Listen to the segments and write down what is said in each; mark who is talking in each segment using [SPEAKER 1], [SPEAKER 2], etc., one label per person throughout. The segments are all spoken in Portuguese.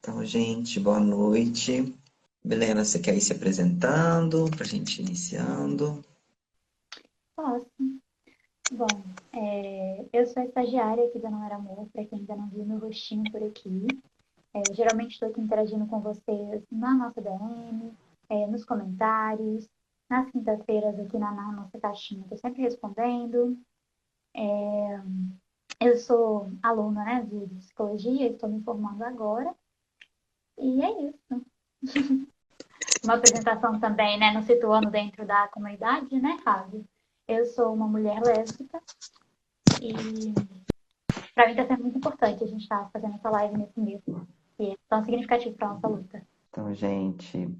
[SPEAKER 1] Então, gente, boa noite. Milena, você quer ir se apresentando para a gente ir iniciando?
[SPEAKER 2] Posso. Bom, eu sou estagiária aqui da Não Era Amor, para quem ainda não viu meu rostinho por aqui. Geralmente estou aqui interagindo com vocês na nossa DM, nos comentários, nas quintas-feiras aqui na nossa caixinha. Estou sempre respondendo. Eu sou aluna, né, de psicologia, estou me formando agora. E é isso. Uma apresentação também, né, nos situando dentro da comunidade, né, Fábio? Eu sou uma mulher lésbica e para mim está sendo muito importante a gente estar fazendo essa live nesse mês, que é tão significativo para a nossa luta.
[SPEAKER 1] Então, gente,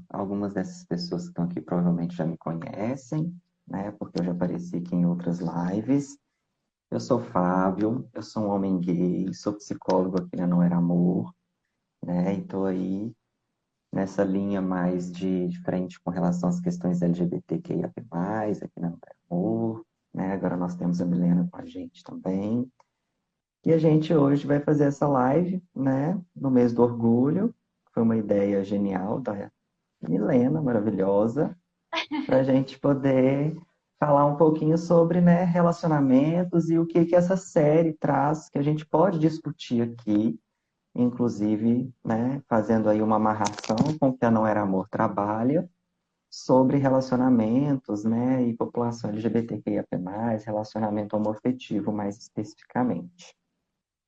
[SPEAKER 1] algumas dessas pessoas que estão aqui provavelmente já me conhecem, né? Porque eu já apareci aqui em outras lives. Eu sou Fábio, eu sou um homem gay, sou psicólogo aqui na Não Era Amor, né? E tô aí nessa linha mais de frente com relação às questões LGBTQIA+, aqui na Não Era Amor, né? Agora nós temos a Milena com a gente também. E a gente hoje vai fazer essa live, né, no mês do orgulho. Foi uma ideia genial da Milena, maravilhosa, para a gente poder falar um pouquinho sobre, né, relacionamentos e o que que essa série traz, que a gente pode discutir aqui, inclusive, né, fazendo aí uma amarração com o que a Não Era Amor trabalha sobre relacionamentos, né, e população LGBTQIA+, relacionamento homoafetivo mais especificamente.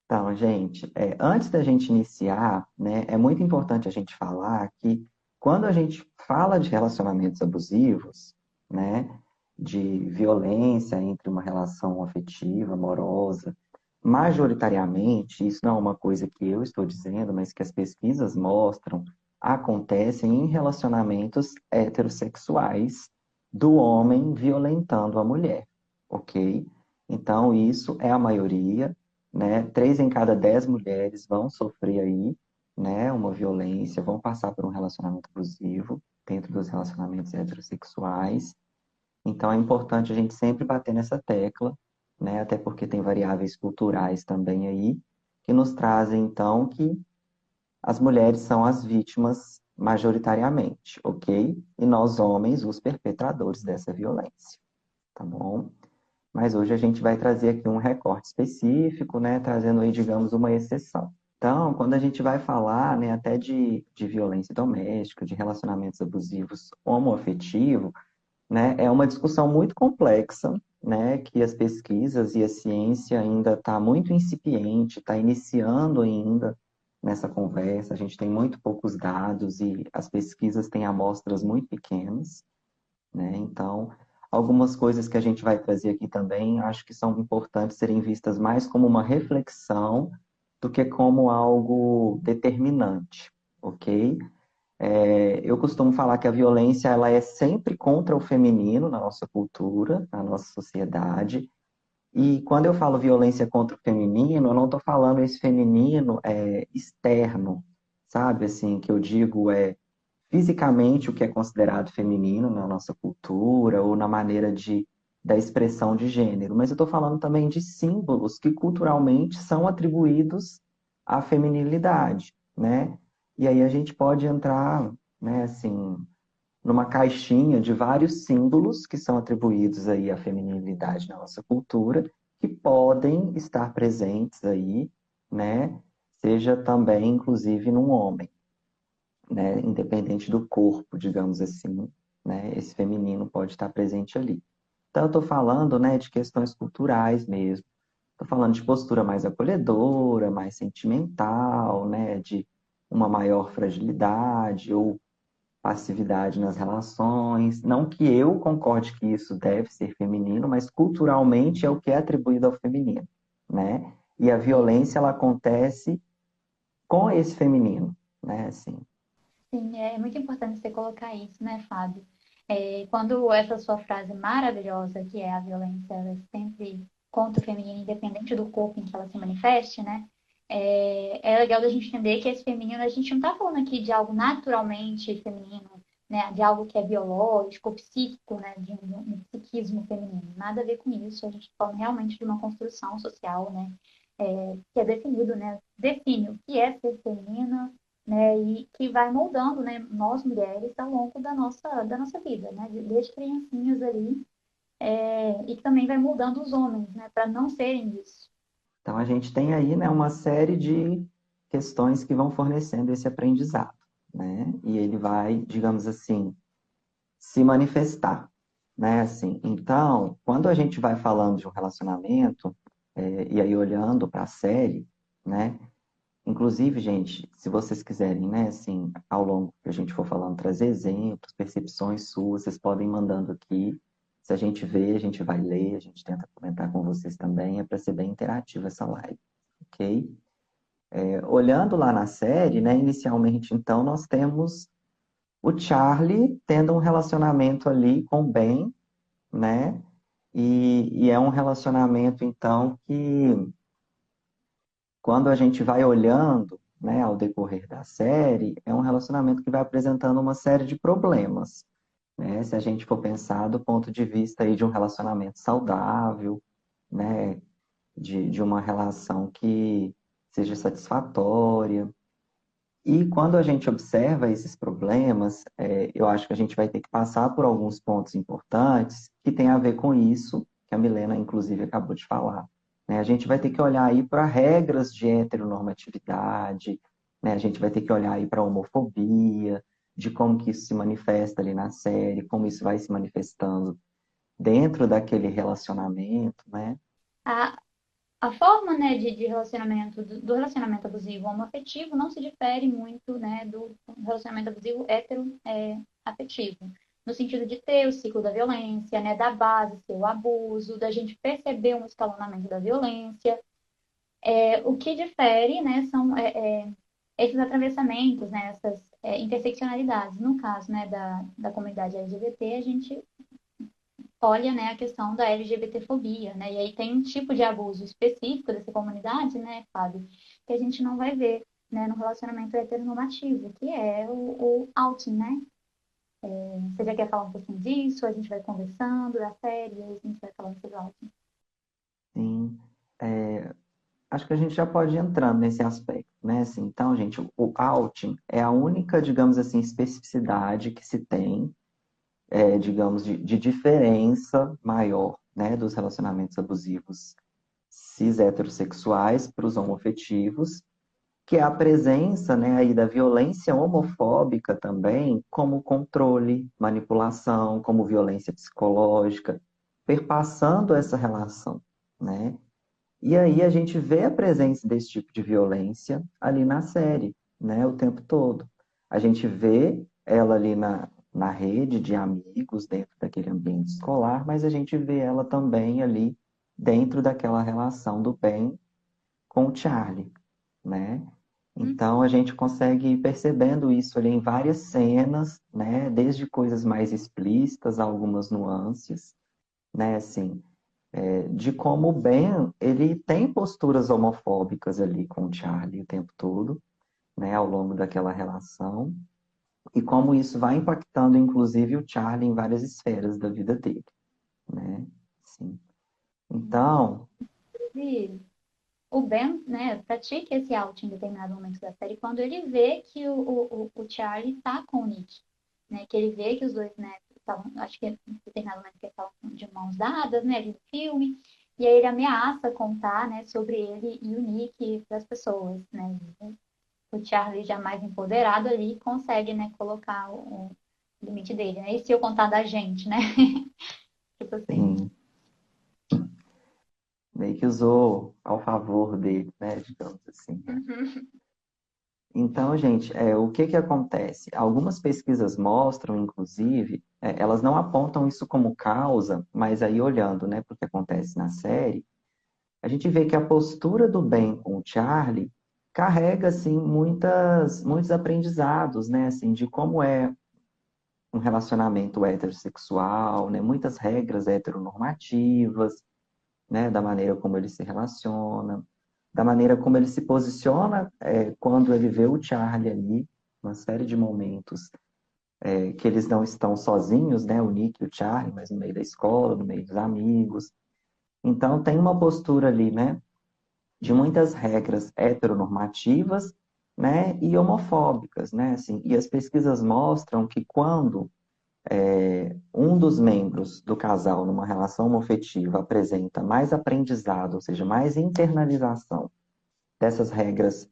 [SPEAKER 1] Então, gente, antes da gente iniciar, né, é muito importante a gente falar que quando a gente fala de relacionamentos abusivos, né, de violência entre uma relação afetiva, amorosa, majoritariamente, isso não é uma coisa que eu estou dizendo, mas que as pesquisas mostram, acontecem em relacionamentos heterossexuais do homem violentando a mulher, ok? Então, isso é a maioria, né? 3 em cada 10 mulheres vão sofrer aí, né, uma violência, vão passar por um relacionamento abusivo dentro dos relacionamentos heterossexuais. Então é importante a gente sempre bater nessa tecla, né? Até porque tem variáveis culturais também aí que nos trazem então que as mulheres são as vítimas majoritariamente, ok? E nós homens os perpetradores dessa violência, tá bom? Mas hoje a gente vai trazer aqui um recorte específico, né, trazendo aí, digamos, uma exceção. Então, quando a gente vai falar, né, até de violência doméstica, de relacionamentos abusivos homoafetivo, né, é uma discussão muito complexa, né, que as pesquisas e a ciência ainda está muito incipiente, está iniciando ainda nessa conversa. A gente tem muito poucos dados e as pesquisas têm amostras muito pequenas, né? Então, algumas coisas que a gente vai trazer aqui também, acho que são importantes serem vistas mais como uma reflexão do que como algo determinante, ok? Eu costumo falar que a violência ela é sempre contra o feminino na nossa cultura, na nossa sociedade. E quando eu falo violência contra o feminino, eu não estou falando esse feminino externo, sabe? Assim, que eu digo fisicamente o que é considerado feminino na nossa cultura ou na maneira da expressão de gênero, mas eu estou falando também de símbolos que culturalmente são atribuídos à feminilidade, né? E aí a gente pode entrar, né, assim, numa caixinha de vários símbolos que são atribuídos aí à feminilidade na nossa cultura, que podem estar presentes aí, né? Seja também, inclusive, num homem, né, independente do corpo, digamos assim, né, esse feminino pode estar presente ali. Então, eu estou falando, né, de questões culturais mesmo. Estou falando de postura mais acolhedora, mais sentimental, né, de uma maior fragilidade ou passividade nas relações. Não que eu concorde que isso deve ser feminino, mas culturalmente é o que é atribuído ao feminino, né? E a violência ela acontece com esse feminino, né? Assim,
[SPEAKER 2] Sim, é muito importante você colocar isso, né, Fábio? Quando essa sua frase maravilhosa, que é a violência, ela é sempre contra o feminino, independente do corpo em que ela se manifeste, né? É legal da gente entender que esse feminino, a gente não está falando aqui de algo naturalmente feminino, né? De algo que é biológico, psíquico, né? De um psiquismo feminino. Nada a ver com isso. A gente está falando realmente de uma construção social, né? que é definido, né? Define o que é ser feminina, né? E que vai moldando, né? Nós mulheres ao longo da nossa vida, né? Desde criancinhas ali, e que também vai moldando os homens, né? Para não serem isso.
[SPEAKER 1] Então, a gente tem aí, né, uma série de questões que vão fornecendo esse aprendizado, né? E ele vai, digamos assim, se manifestar, né? Assim, então, quando a gente vai falando de um relacionamento, e aí olhando para a série, né? Inclusive, gente, se vocês quiserem, né, assim, ao longo que a gente for falando, trazer exemplos, percepções suas, vocês podem ir mandando aqui. Se a gente vê, a gente vai ler, a gente tenta comentar com vocês também, é para ser bem interativa essa live, ok? Olhando lá na série, né, inicialmente, então, nós temos o Charlie tendo um relacionamento ali com o Ben, né? E é um relacionamento, então, que quando a gente vai olhando, né, ao decorrer da série, é um relacionamento que vai apresentando uma série de problemas, né? Se a gente for pensar do ponto de vista aí de um relacionamento saudável, né, de uma relação que seja satisfatória. E quando a gente observa esses problemas, eu acho que a gente vai ter que passar por alguns pontos importantes que tem a ver com isso, que a Milena, inclusive, acabou de falar, né? A gente vai ter que olhar aí para regras de heteronormatividade, né? A gente vai ter que olhar aí para a homofobia, de como que isso se manifesta ali na série, como isso vai se manifestando dentro daquele relacionamento, né?
[SPEAKER 2] A, a forma, né, de relacionamento, do relacionamento abusivo homoafetivo não se difere muito, né, do relacionamento abusivo afetivo. No sentido de ter o ciclo da violência, né, da base ser o abuso, da gente perceber um escalonamento da violência. O que difere, né, são esses atravessamentos, né, essas interseccionalidades. No caso, né, da comunidade LGBT, a gente olha, né, a questão da LGBTfobia, né, e aí tem um tipo de abuso específico dessa comunidade, né, Fábio, que a gente não vai ver, né, no relacionamento heteronormativo, que é o outing, né? Você já quer falar um pouquinho disso? A gente vai conversando da série, e aí a gente vai falando sobre o outing.
[SPEAKER 1] Sim. É, acho que a gente já pode ir entrando nesse aspecto, né? Assim, então, gente, o outing é a única, digamos assim, especificidade que se tem, digamos, de diferença maior, né, dos relacionamentos abusivos cis heterossexuais para os homoafetivos, que é a presença, né, aí da violência homofóbica também, como controle, manipulação, como violência psicológica, perpassando essa relação, né? E aí a gente vê a presença desse tipo de violência ali na série, né, o tempo todo. A gente vê ela ali na rede de amigos, dentro daquele ambiente escolar, mas a gente vê ela também ali dentro daquela relação do Ben com o Charlie, né? Então a gente consegue ir percebendo isso ali em várias cenas, né? Desde coisas mais explícitas a algumas nuances, né? Assim, de como o Ben, ele tem posturas homofóbicas ali com o Charlie o tempo todo, né, ao longo daquela relação, e como isso vai impactando, inclusive, o Charlie em várias esferas da vida dele, né? Sim. Então,
[SPEAKER 2] E o Ben, né, pratica esse outing em determinado momento da série quando ele vê que o Charlie tá com o Nick, né, que ele vê que os dois, né, estavam, acho que em determinado momento que eles estavam de mãos dadas, né, ali no filme, e aí ele ameaça contar, né, sobre ele e o Nick para as pessoas, né, o Charlie já mais empoderado ali consegue, né, colocar o limite dele, né, e se eu contar da gente, né, tipo assim.
[SPEAKER 1] sim, meio que usou ao favor dele, né, digamos assim.
[SPEAKER 2] Uhum.
[SPEAKER 1] Então, gente, o que que acontece? Algumas pesquisas mostram, inclusive, elas não apontam isso como causa, mas aí olhando, né, para o que acontece na série, a gente vê que a postura do Ben com o Charlie carrega, assim, muitos aprendizados, né, assim, de como é um relacionamento heterossexual, né, muitas regras heteronormativas, né, da maneira como ele se relaciona, da maneira como ele se posiciona quando ele vê o Charlie ali, uma série de momentos que eles não estão sozinhos, né, o Nick e o Charlie, mas no meio da escola, no meio dos amigos. Então tem uma postura ali, né, de muitas regras heteronormativas, né, e homofóbicas, né, assim, e as pesquisas mostram que quando um dos membros do casal numa relação homoafetiva apresenta mais aprendizado, ou seja, mais internalização dessas regras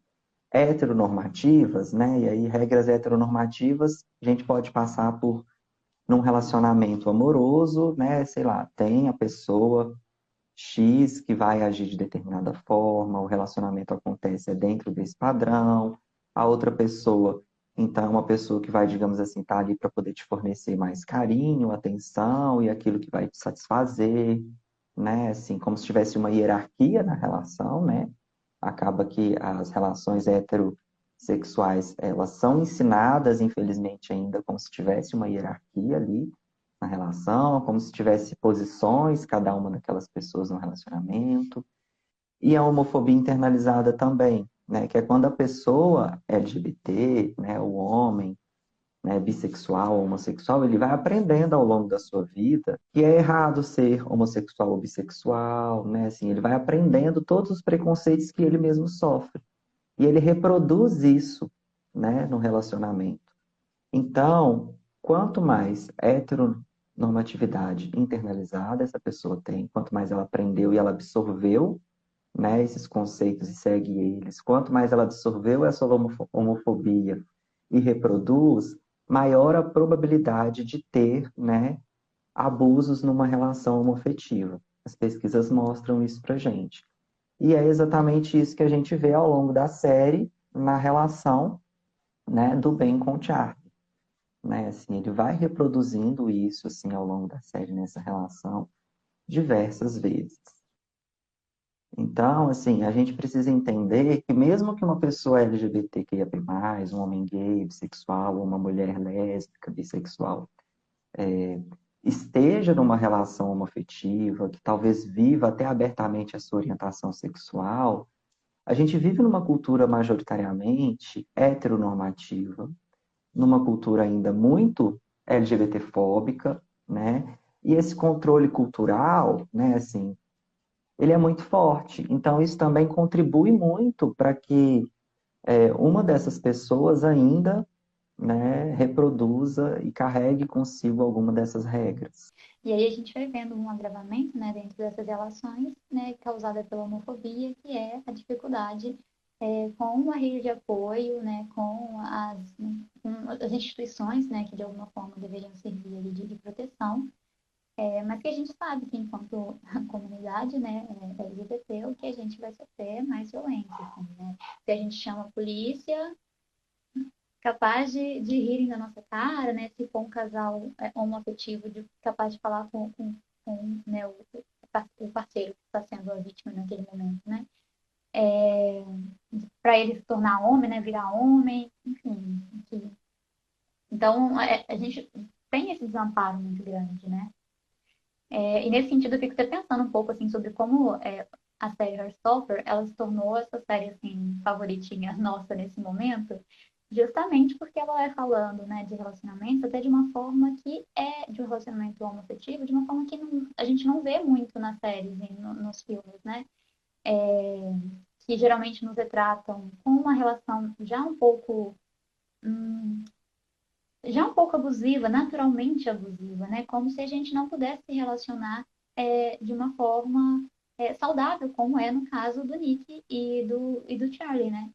[SPEAKER 1] heteronormativas, né, e aí regras heteronormativas a gente pode passar por num relacionamento amoroso, né, sei lá, tem a pessoa X que vai agir de determinada forma, o relacionamento acontece dentro desse padrão, a outra pessoa, então, é uma pessoa que vai, digamos assim, estar ali para poder te fornecer mais carinho, atenção e aquilo que vai te satisfazer, né? Assim, como se tivesse uma hierarquia na relação, né? Acaba que as relações heterossexuais, elas são ensinadas, infelizmente, ainda como se tivesse uma hierarquia ali na relação, como se tivesse posições, cada uma daquelas pessoas no relacionamento. E a homofobia internalizada também, né? Que é quando a pessoa LGBT, né, o homem, né, bissexual ou homossexual, ele vai aprendendo ao longo da sua vida que é errado ser homossexual ou bissexual, né? Assim, ele vai aprendendo todos os preconceitos que ele mesmo sofre. E ele reproduz isso, né, no relacionamento. Então, quanto mais heteronormatividade internalizada essa pessoa tem, quanto mais ela aprendeu e ela absorveu, né, esses conceitos e segue eles, quanto mais ela absorveu essa homofobia e reproduz, maior a probabilidade de ter, né, abusos numa relação homoafetiva. As pesquisas mostram isso pra gente. E é exatamente isso que a gente vê ao longo da série na relação, né, do Ben com o Charlie, né? Assim, ele vai reproduzindo isso assim ao longo da série nessa relação diversas vezes. Então, assim, a gente precisa entender que mesmo que uma pessoa LGBTQIA+, um homem gay, bissexual, ou uma mulher lésbica, bissexual, esteja numa relação homoafetiva, que talvez viva até abertamente a sua orientação sexual, a gente vive numa cultura majoritariamente heteronormativa, numa cultura ainda muito LGBTfóbica, né? E esse controle cultural, né, assim, ele é muito forte. Então, isso também contribui muito para que uma dessas pessoas ainda, né, reproduza e carregue consigo alguma dessas regras.
[SPEAKER 2] E aí a gente vai vendo um agravamento, né, dentro dessas relações, né, causada pela homofobia, que é a dificuldade com a rede de apoio, né, com as instituições, né, que de alguma forma deveriam servir ali de proteção, mas que a gente sabe que enquanto comunidade, né, LGBT, o que a gente vai sofrer é mais violência, assim, né? Se a gente chama a polícia, capaz de rirem da nossa cara, né? Se for um casal homoafetivo, capaz de falar com né, o parceiro que está sendo a vítima naquele momento, né? Para ele se tornar homem, né? Virar homem, enfim. Então, a gente tem esse desamparo muito grande, né? E nesse sentido, eu fico até pensando um pouco assim sobre como a série Heartstopper, ela se tornou essa série assim favoritinha nossa nesse momento, justamente porque ela vai falando, né, de relacionamentos até de uma forma que é de um relacionamento homoafetivo, de uma forma que a gente não vê muito nas séries e nos filmes, né? Que geralmente nos retratam com uma relação hum, já um pouco abusiva, naturalmente abusiva, né? Como se a gente não pudesse se relacionar de uma forma saudável, como é no caso do Nick e do Charlie, né?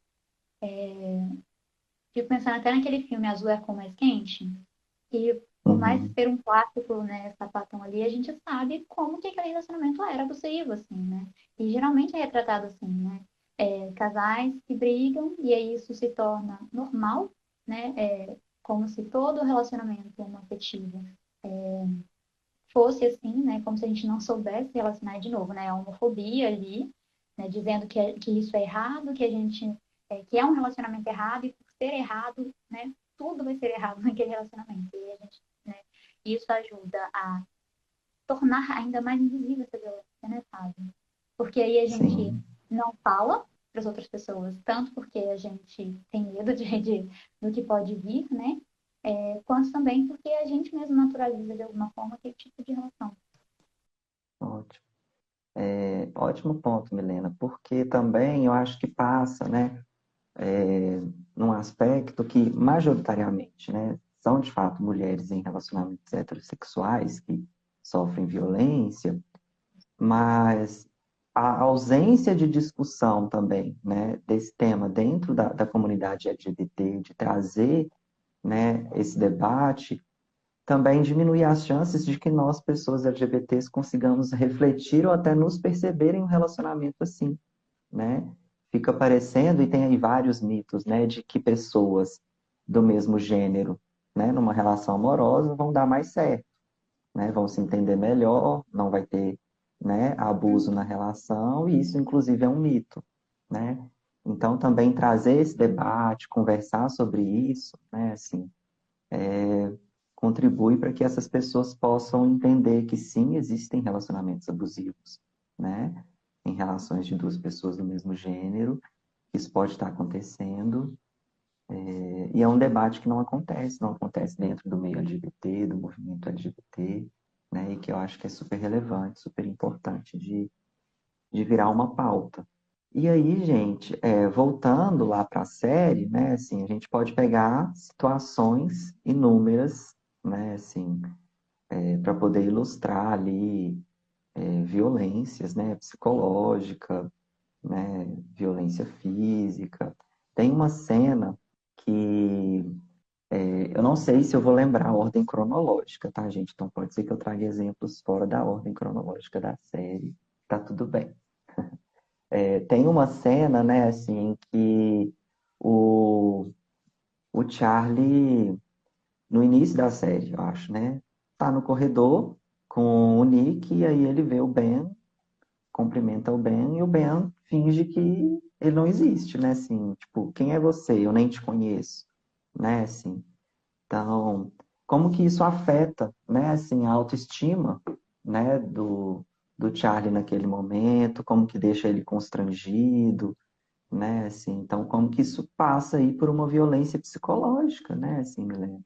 [SPEAKER 2] Fico pensando até naquele filme Azul é a Cor Mais Quente, que por mais
[SPEAKER 1] Uhum.
[SPEAKER 2] ser um clássico, né, sapatão ali, a gente sabe como que aquele relacionamento era abusivo, assim, né? E geralmente é retratado assim, né? Casais que brigam e aí isso se torna normal, né? Como se todo relacionamento homoafetivo fosse assim, né? Como se a gente não soubesse relacionar de novo, né? A homofobia ali, né? Dizendo que isso é errado, que a gente que é um relacionamento errado e por ser errado, né? Tudo vai ser errado naquele relacionamento. E a gente, né? Isso ajuda a tornar ainda mais invisível essa violência, né, Fábio? Porque aí a gente
[SPEAKER 1] Sim,
[SPEAKER 2] não fala para as outras pessoas, tanto porque a gente tem medo do que pode vir, né? Quanto também porque a gente mesmo naturaliza de alguma forma aquele tipo de relação.
[SPEAKER 1] ótimo. Ótimo ponto, Milena, porque também eu acho que passa, né, num aspecto que, majoritariamente, né, são de fato mulheres em relacionamentos heterossexuais que sofrem violência, mas a ausência de discussão também, né, desse tema dentro da comunidade LGBT, de trazer, né, esse debate, também diminui as chances de que nós, pessoas LGBTs, consigamos refletir ou até nos perceber em um relacionamento assim, né? Fica parecendo, e tem aí vários mitos, né, de que pessoas do mesmo gênero, né, numa relação amorosa vão dar mais certo, né? Vão se entender melhor, não vai ter, né, abuso na relação, e isso, inclusive, é um mito, né? Então, também trazer esse debate, conversar sobre isso, né, assim, contribui para que essas pessoas possam entender que sim, existem relacionamentos abusivos, né? Em relações de duas pessoas do mesmo gênero, isso pode estar acontecendo, e é um debate que não acontece dentro do meio LGBT, do movimento LGBT, né? E que eu acho que é super relevante, super importante de virar uma pauta. E aí, gente, voltando lá para a série, né, assim, a gente pode pegar situações inúmeras, né, assim, para poder ilustrar ali violências, né, psicológica, né, violência física. Tem uma cena que eu não sei se eu vou lembrar a ordem cronológica, tá, gente? Então pode ser que eu traga exemplos fora da ordem cronológica da série, tá tudo bem. Tem uma cena, né, assim, que o, o Charlie, no início da série, eu acho, né, tá no corredor com o Nick, e aí ele vê o Ben, cumprimenta o Ben, e o Ben finge que ele não existe, né, assim, tipo, quem é você? Eu nem te conheço, né, assim. Então, como que isso afeta, né, assim, a autoestima, né, do Charlie naquele momento, como que deixa ele constrangido, né, assim, então como que isso passa aí por uma violência psicológica, né, assim, Milena,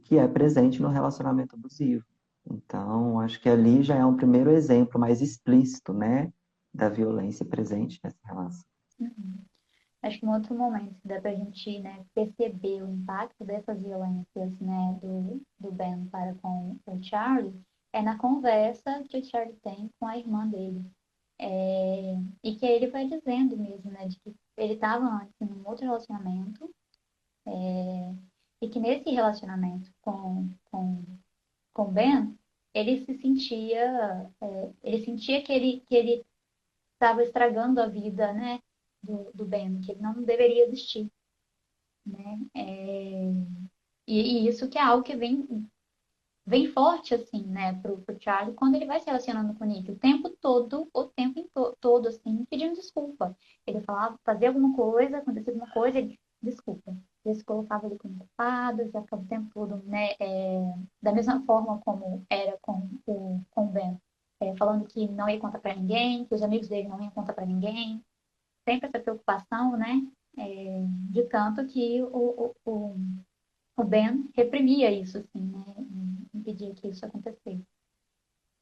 [SPEAKER 1] que é presente no relacionamento abusivo. Então, acho que ali já é um primeiro exemplo mais explícito, né, da violência presente nessa relação.
[SPEAKER 2] Uhum. Acho que um outro momento que dá pra gente, né, perceber o impacto dessas violências, né, do Ben para com o Charlie é na conversa que o Charlie tem com a irmã dele. E que ele vai dizendo mesmo, né, de que ele estava antes em um outro relacionamento, e que nesse relacionamento com o Ben, ele se sentia, ele sentia que ele estava estragando a vida, né, do Ben, que ele não deveria existir, né? E isso que é algo que vem forte, assim, né, pro Charlie, quando ele vai se relacionando com o Nick, o tempo todo, assim, pedindo desculpa. Ele falava, fazia alguma coisa, acontecia alguma coisa, ele, desculpa. Ele se colocava ali como culpado, já ficava o tempo todo, né, da mesma forma como era com o Ben, falando que não ia contar pra ninguém, que os amigos dele não iam contar pra ninguém, sempre essa preocupação, né, de tanto que o Ben reprimia isso, assim, né? Impedia que isso acontecesse.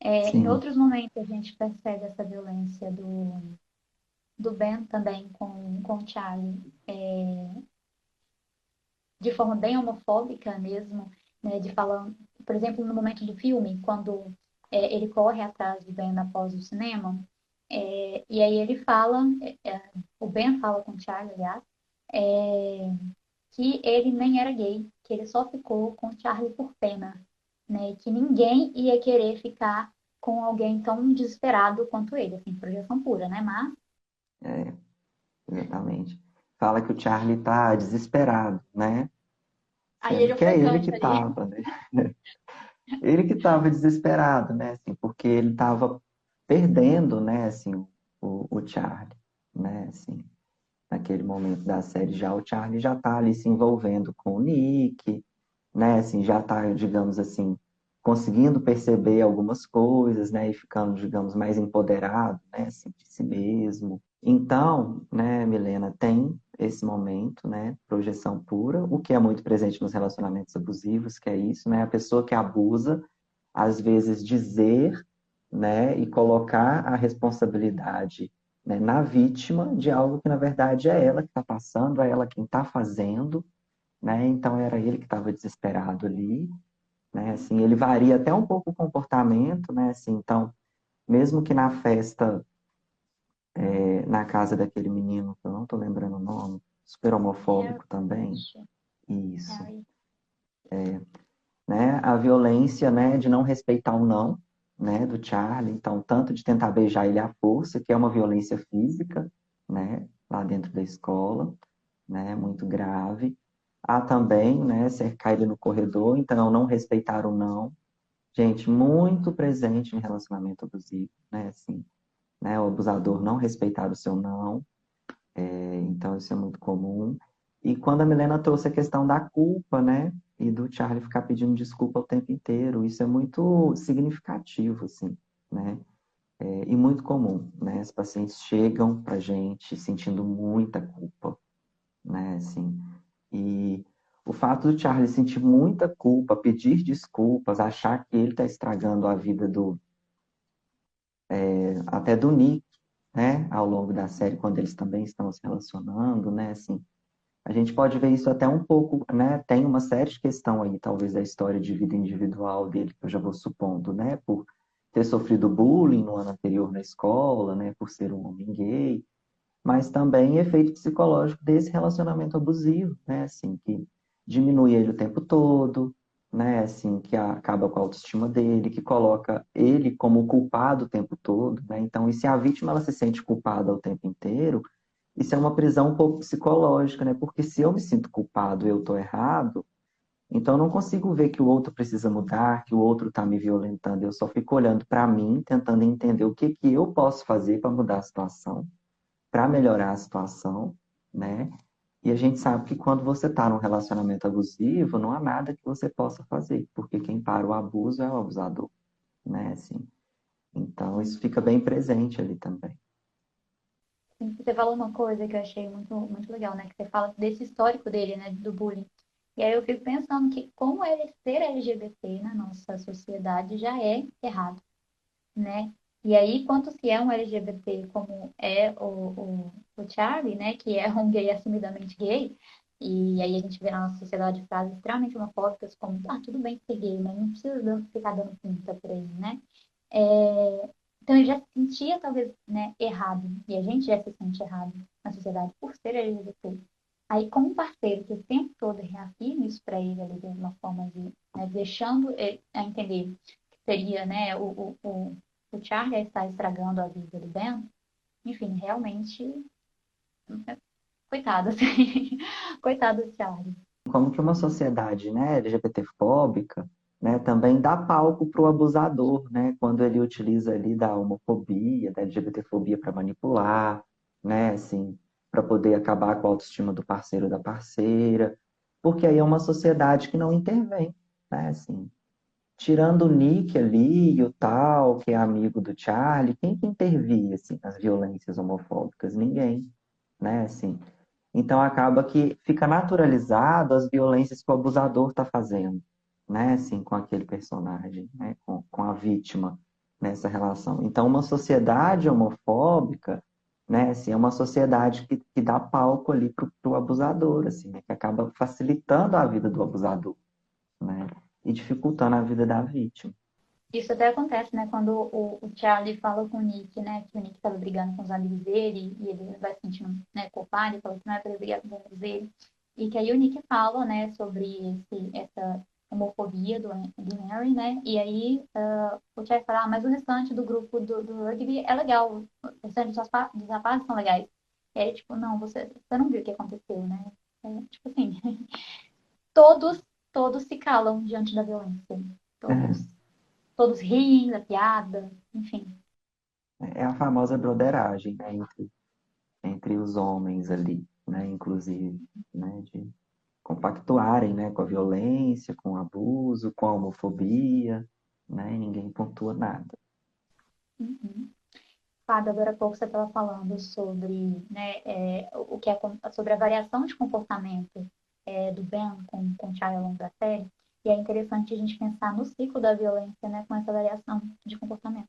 [SPEAKER 2] Em
[SPEAKER 1] Sim,
[SPEAKER 2] outros momentos, a gente percebe essa violência do Ben também com o Charlie, de forma bem homofóbica mesmo, né? De falando, por exemplo, no momento do filme, quando ele corre atrás do Ben após o cinema, e aí ele fala, o Ben fala com o Charlie, aliás, é, que ele nem era gay, que ele só ficou com o Charlie por pena, né? E que ninguém ia querer ficar com alguém tão desesperado quanto ele, assim, projeção pura, né? Mas
[SPEAKER 1] é, exatamente. Fala que o Charlie tá desesperado, né?
[SPEAKER 2] aí
[SPEAKER 1] Sendo
[SPEAKER 2] ele
[SPEAKER 1] que é ele que
[SPEAKER 2] ofegante ali.
[SPEAKER 1] estava, né? Ele que estava desesperado, né? Assim, porque ele estava perdendo, né? Assim, o Charlie, né? Assim, naquele momento da série já o Charlie já está ali se envolvendo com o Nick, né? Assim, já está, digamos assim, conseguindo perceber algumas coisas, né? E ficando, digamos, mais empoderado, né? Assim, de si mesmo. Então, né, Milena, tem esse momento, né? Projeção pura, o que é muito presente nos relacionamentos abusivos, que é isso, né? A pessoa que abusa, às vezes dizer né, e colocar a responsabilidade, né, na vítima de algo que, na verdade, é ela que está passando, é ela quem está fazendo, né? Então, era ele que estava desesperado ali, né? Assim, ele varia até um pouco o comportamento, né? Assim, então, mesmo que na festa, na casa daquele menino, que eu não estou lembrando o nome, super
[SPEAKER 2] Harry,
[SPEAKER 1] homofóbico também,
[SPEAKER 2] acho.
[SPEAKER 1] isso,
[SPEAKER 2] Harry.
[SPEAKER 1] né? A violência, né, de não respeitar o não, né, do Charlie, então, tanto de tentar beijar ele à força, que é uma violência física, né, lá dentro da escola, né, muito grave. Há também, né, cercar ele no corredor, então não respeitar o não. Gente, muito presente em relacionamento abusivo, né, assim, né, o abusador não respeitar o seu não, então isso é muito comum. E quando a Milena trouxe a questão da culpa, né, e do Charlie ficar pedindo desculpa o tempo inteiro, isso é muito significativo, assim, né, e muito comum, né, os pacientes chegam pra gente sentindo muita culpa, né, assim, e o fato do Charlie sentir muita culpa, pedir desculpas, achar que ele está estragando a vida até do Nick, né, ao longo da série, quando eles também estão se relacionando, né, assim, a gente pode ver isso até um pouco, né, tem uma série de questão aí, talvez, da história de vida individual dele, que eu já vou supondo, né, por ter sofrido bullying no ano anterior na escola, né, por ser um homem gay, mas também efeito psicológico desse relacionamento abusivo, né? Assim, que diminui ele o tempo todo, né? Assim, que acaba com a autoestima dele, que coloca ele como culpado o tempo todo, né? Então, e se a vítima ela se sente culpada o tempo inteiro, isso é uma prisão um pouco psicológica, né? Porque se eu me sinto culpado, eu tô errado, então eu não consigo ver que o outro precisa mudar, que o outro está me violentando. Eu só fico olhando para mim, tentando entender o que que eu posso fazer para mudar a situação para melhorar a situação, né? E a gente sabe que quando você está num relacionamento abusivo, não há nada que você possa fazer, porque quem para o abuso é o abusador, né? Assim, então isso fica bem presente ali também.
[SPEAKER 2] Você falou uma coisa que eu achei muito, muito legal, né? Que você fala desse histórico dele, né? Do bullying. E aí eu fico pensando que como ele ser LGBT na nossa sociedade já é errado, né? E aí, quanto se é um LGBT como é o Charlie, né? Que é um gay assumidamente gay, e aí a gente vê na nossa sociedade frases extremamente homofóbicas como, ah, tudo bem ser gay, mas não precisa ficar dando pinta por aí, né? Então ele já se sentia talvez, né, errado, e a gente já se sente errado na sociedade por ser LGBT. Aí, com um parceiro que o tempo todo reafirma isso para ele ali de uma forma de, né, deixando ele a entender que seria, né, o Charlie a estar estragando a vida do Ben, enfim, realmente, coitado, assim, coitado do Charlie.
[SPEAKER 1] Como que uma sociedade, né, LGBT-fóbica, né, também dá palco para o abusador, né, quando ele utiliza ali da homofobia, da LGBT-fobia para manipular, né, assim, para poder acabar com a autoestima do parceiro ou da parceira, porque aí é uma sociedade que não intervém, né, assim, tirando o Nick ali e o tal, que é amigo do Charlie, quem que intervia, assim, nas violências homofóbicas? Ninguém, né, assim. Então acaba que fica naturalizado as violências que o abusador está fazendo, né, assim, com aquele personagem, né, com a vítima nessa relação. Então uma sociedade homofóbica, né, assim, é uma sociedade que dá palco ali pro abusador, assim, né, que acaba facilitando a vida do abusador, né, e dificultando a vida da vítima.
[SPEAKER 2] Isso até acontece, né, quando o Charlie fala com o Nick, né, que o Nick estava brigando com os amigos dele e ele vai se sentindo, né, culpado e fala que não é para ele brigar com os amigos dele. E que aí o Nick fala, né, sobre essa homofobia do Harry, né, e aí o Charlie fala, ah, mas o restante do grupo do rugby é legal, o restante dos rapazes são legais. E aí, tipo, não, você não viu o que aconteceu, né? Tipo assim, todos, todos se calam diante da violência. Todos. Todos riem da piada, enfim.
[SPEAKER 1] É a famosa broderagem, né, entre os homens ali, né, inclusive, né, de compactuarem, né, com a violência, com o abuso, com a homofobia, né, e ninguém pontua nada.
[SPEAKER 2] Uhum. Fábio, agora há pouco você estava falando sobre, né, o que é sobre a variação de comportamento do Ben com o Charlie ao longo da série. E é interessante a gente pensar no ciclo da violência, né, com essa variação de comportamento.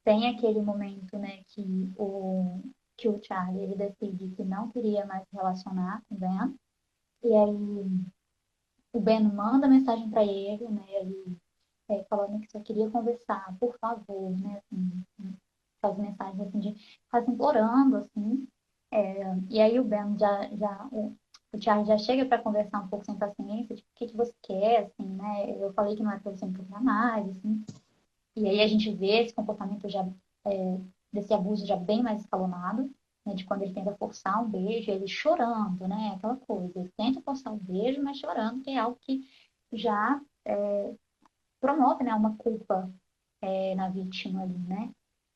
[SPEAKER 2] Tem aquele momento, né, que o Charlie ele decide que não queria mais se relacionar com o Ben. E aí o Ben manda mensagem para ele, né, ele, falando que só queria conversar, por favor, né, assim, faz mensagens assim de quase implorando, assim. E aí o Ben o Charlie já chega para conversar um pouco sem paciência, tipo, o que que você quer, assim, né? Eu falei que não é para você me procurar mais, assim. E aí a gente vê esse comportamento já, desse abuso já bem mais escalonado, né, de quando ele tenta forçar um beijo, ele chorando, né, aquela coisa. Ele tenta forçar o beijo, mas chorando, que é algo que já promove, né, uma culpa na vítima ali, né.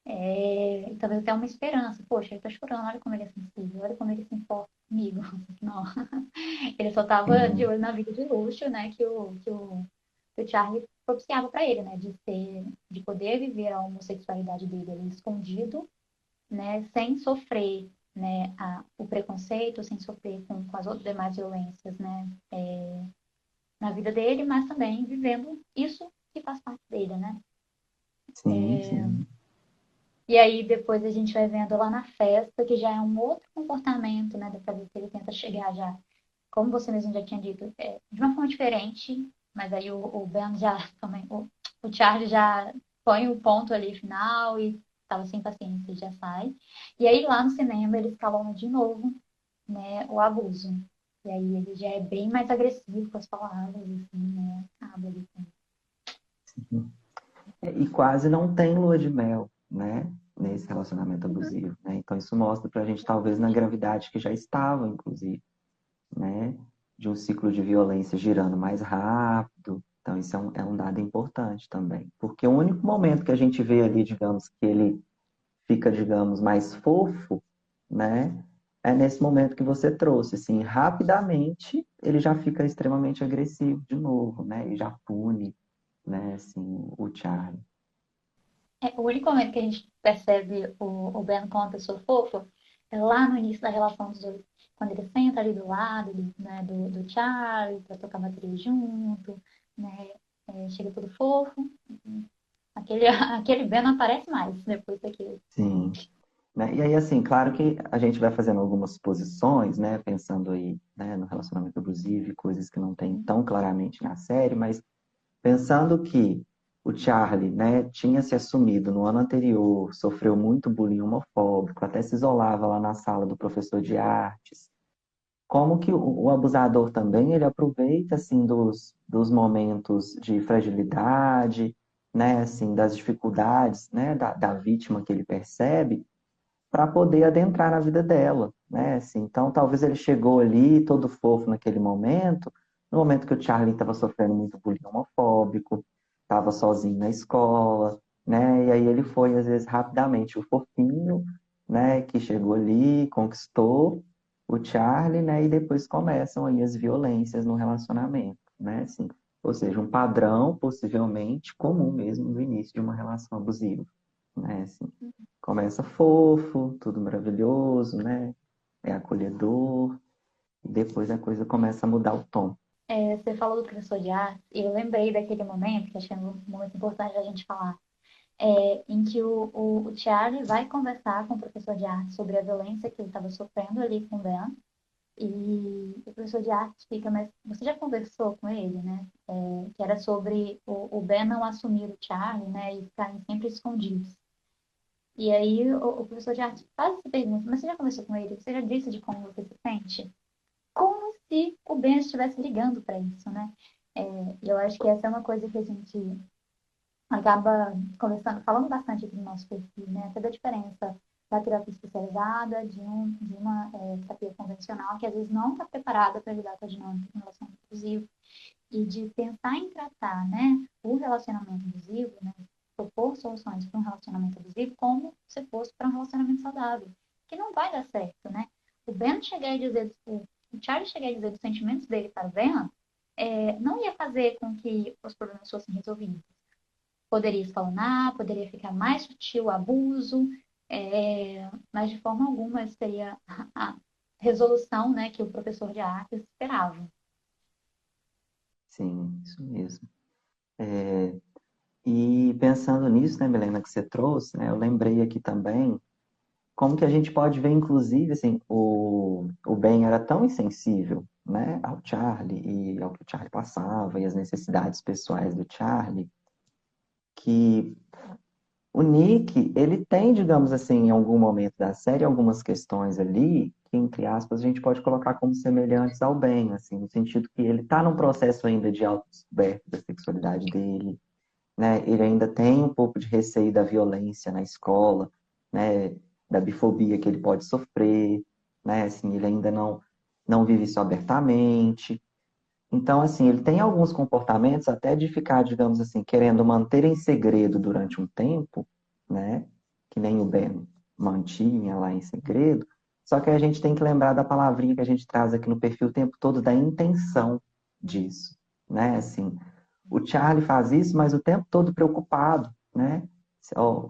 [SPEAKER 2] E talvez até uma esperança. Poxa, ele tá chorando, olha como ele é sensível, olha como ele se importa comigo. Não, ele só tava de
[SPEAKER 1] Sim,
[SPEAKER 2] olho na vida de luxo, né, que o Charlie propiciava para ele, né, de poder viver a homossexualidade dele ali escondido, né, sem sofrer, né, o preconceito, sem sofrer com as outras demais violências, né, na vida dele, mas também vivendo isso que faz parte dele, né.
[SPEAKER 1] sim, sim.
[SPEAKER 2] E aí depois a gente vai vendo lá na festa que já é um outro comportamento, né, da vez que ele tenta chegar já, como você mesmo já tinha dito, de uma forma diferente, mas aí o Ben já também, o Charlie já põe o ponto ali final e tava sem paciência e já sai. E aí lá no cinema ele escalona de novo, né, o abuso. E aí ele já é bem mais agressivo com as palavras, assim, né, acaba ali com...
[SPEAKER 1] E quase não tem lua de mel, né? Nesse relacionamento abusivo, né? Então isso mostra pra gente, talvez, na gravidade que já estava, inclusive, né? De um ciclo de violência girando mais rápido. Então isso é um dado importante também. Porque o único momento que a gente vê ali, digamos, que ele fica, digamos, mais fofo, né? É nesse momento que você trouxe, assim, rapidamente ele já fica extremamente agressivo de novo, né? E já pune, né, assim, o Charlie.
[SPEAKER 2] O único momento que a gente percebe o Ben como uma pessoa fofa é lá no início da relação dos dois. Quando ele senta ali do lado né, do Charlie para tocar bateria junto, né? Chega tudo fofo. Aquele Ben não aparece mais depois daquilo.
[SPEAKER 1] Sim. Né? E aí, assim, claro que a gente vai fazendo algumas suposições, né? Pensando aí, né, no relacionamento abusivo e coisas que não tem tão claramente na série, mas pensando que o Charlie, né, tinha se assumido no ano anterior, sofreu muito bullying homofóbico, até se isolava lá na sala do professor de artes. Como que o abusador também, ele aproveita, assim, dos momentos de fragilidade, né, assim, das dificuldades, né, da vítima que ele percebe, para poder adentrar na vida dela, né? Assim, então, talvez ele chegou ali todo fofo naquele momento, no momento que o Charlie estava sofrendo muito bullying homofóbico, estava sozinho na escola, né? E aí ele foi, às vezes, rapidamente o fofinho, né? Que chegou ali, conquistou o Charlie, né? E depois começam aí as violências no relacionamento, né? Assim, ou seja, um padrão possivelmente comum mesmo no início de uma relação abusiva, né? Assim, começa fofo, tudo maravilhoso, né? É acolhedor, e depois a coisa começa a mudar o tom.
[SPEAKER 2] Você falou do professor de arte, e eu lembrei daquele momento, que acho que é um momento importante a gente falar, em que o Charlie vai conversar com o professor de arte sobre a violência que ele estava sofrendo ali com o Ben. E o professor de arte fica, mas você já conversou com ele, né? Que era sobre o Ben não assumir o Charlie, né? E ficarem sempre escondidos. E aí o professor de arte faz essa pergunta, mas você já conversou com ele? Você já disse de como você se sente? Como se o Ben estivesse ligando para isso, né? E eu acho que essa é uma coisa que a gente acaba conversando, falando bastante aqui no nosso perfil, né? Até da diferença da terapia especializada, de uma terapia convencional, que às vezes não está preparada para lidar com a dinâmica do relacionamento abusivo, e de pensar em tratar, né, o relacionamento abusivo, né, propor soluções para um relacionamento abusivo como se fosse para um relacionamento saudável, que não vai dar certo, né? O Ben chegar e dizer, o Charlie chegar e dizer dos sentimentos dele para o Ben, não ia fazer com que os problemas fossem resolvidos. Poderia escalonar, poderia ficar mais sutil o abuso, mas de forma alguma seria a resolução, né, que o professor de artes esperava.
[SPEAKER 1] Sim, isso mesmo. E pensando nisso, né, Milena, que você trouxe, né, eu lembrei aqui também como que a gente pode ver, inclusive, assim, o Ben era tão insensível, né, ao Charlie e ao que o Charlie passava e as necessidades pessoais do Charlie, que o Nick, ele tem, digamos assim, em algum momento da série, algumas questões ali que, entre aspas, a gente pode colocar como semelhantes ao Ben, assim, no sentido que ele está num processo ainda de autodescoberta da sexualidade dele, né? Ele ainda tem um pouco de receio da violência na escola, né? Da bifobia que ele pode sofrer, né? Assim, ele ainda não vive isso abertamente. Então, assim, ele tem alguns comportamentos até de ficar, digamos assim, querendo manter em segredo durante um tempo, né? Que nem o Ben mantinha lá em segredo. Só que a gente tem que lembrar da palavrinha que a gente traz aqui no perfil o tempo todo, da intenção disso, né? Assim, o Charlie faz isso, mas o tempo todo preocupado, né? Ó,